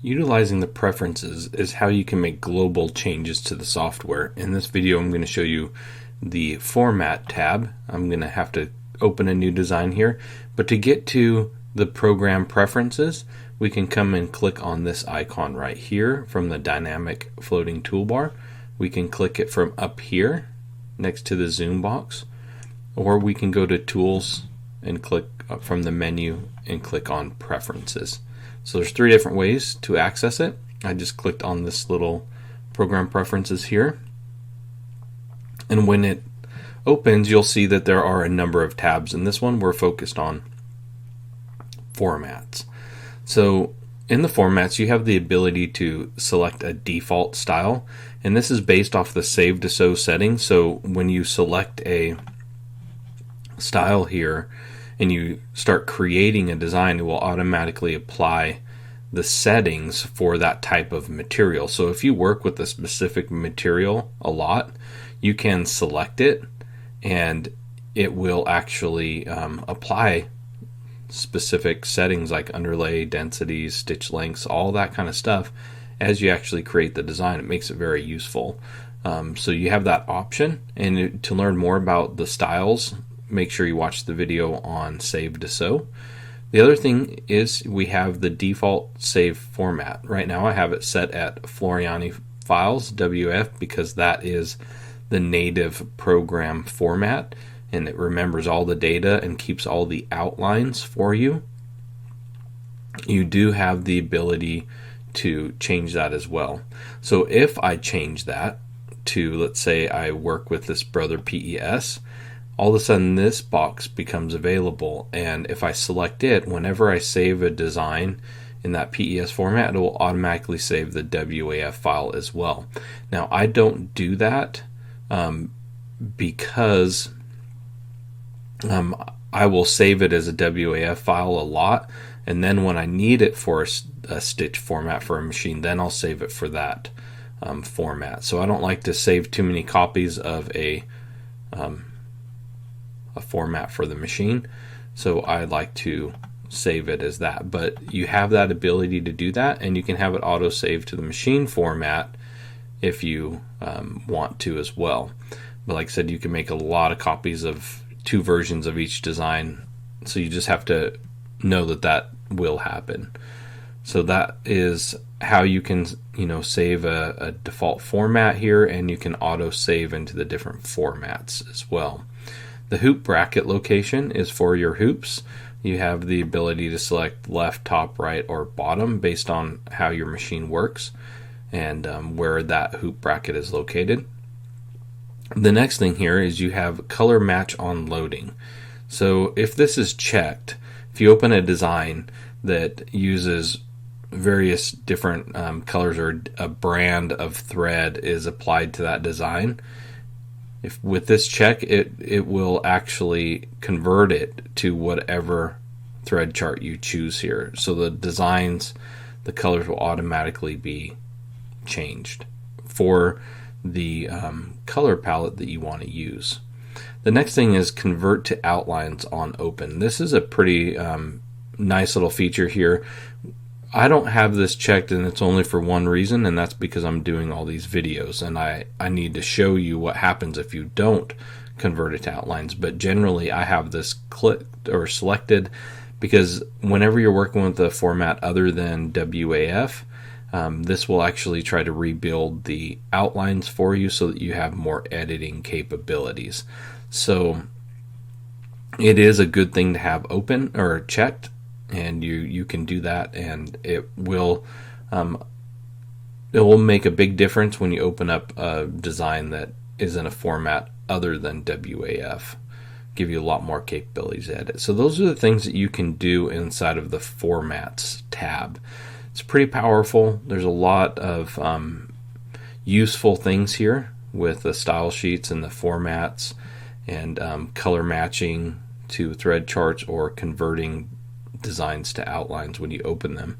Utilizing the preferences is how you can make global changes to the software. In this video, I'm going to show you the Format tab. I'm going to have to open a new design here, but to get to the program preferences, we can come and click on this icon right here from the dynamic floating toolbar. We can click it from up here next to the zoom box, or we can go to Tools and click from the menu and click on Preferences. So there's three different ways to access it. I just clicked on this little program preferences here, and when it opens, you'll see that there are a number of tabs. In this one, we're focused on formats. So in the formats, you have the ability to select a default style, and this is based off the save to sew setting. So when you select a style here and you start creating a design, it will automatically apply the settings for that type of material. So if you work with a specific material a lot, you can select it and it will actually apply specific settings like underlay, densities, stitch lengths, all that kind of stuff as you actually create the design. It makes it very useful. So you have that option, and to learn more about the styles, make sure you watch the video on Save to Sew. The other thing is we have the default save format. Right now I have it set at Floriani Files, WF, because that is the native program format, and it remembers all the data and keeps all the outlines for you. You do have the ability to change that as well. So if I change that to, let's say I work with this Brother PES, all of a sudden this box becomes available, and if I select it, whenever I save a design in that PES format, it will automatically save the WAF file as well. Now I don't do that because I will save it as a WAF file a lot, and then when I need it for a stitch format for a machine, then I'll save it for that format. So I don't like to save too many copies of a format for the machine, so I like to save it as that. But you have that ability to do that, and you can have it auto save to the machine format if you want to as well. But like I said, you can make a lot of copies of two versions of each design, so you just have to know that that will happen. So that is how you can save a default format here, and you can auto save into the different formats as well. The hoop bracket location is for your hoops. You have the ability to select left, top, right, or bottom based on how your machine works and where that hoop bracket is located. The next thing here is you have color match on loading. So if this is checked, if you open a design that uses various different colors, or a brand of thread is applied to that design, if with this check, it will actually convert it to whatever thread chart you choose here. So the designs, the colors will automatically be changed for the color palette that you want to use. The next thing is convert to outlines on open. This is a pretty nice little feature here. I don't have this checked, and it's only for one reason, and that's because I'm doing all these videos, and I need to show you what happens if you don't convert it to outlines. But generally I have this clicked or selected because whenever you're working with a format other than WAF, this will actually try to rebuild the outlines for you so that you have more editing capabilities. So it is a good thing to have open or checked, and you can do that, and it will make a big difference when you open up a design that is in a format other than WAF. Give you a lot more capabilities to edit. So those are the things that you can do inside of the Formats tab. It's pretty powerful. There's a lot of useful things here with the style sheets and the formats, and color matching to thread charts, or converting designs to outlines when you open them.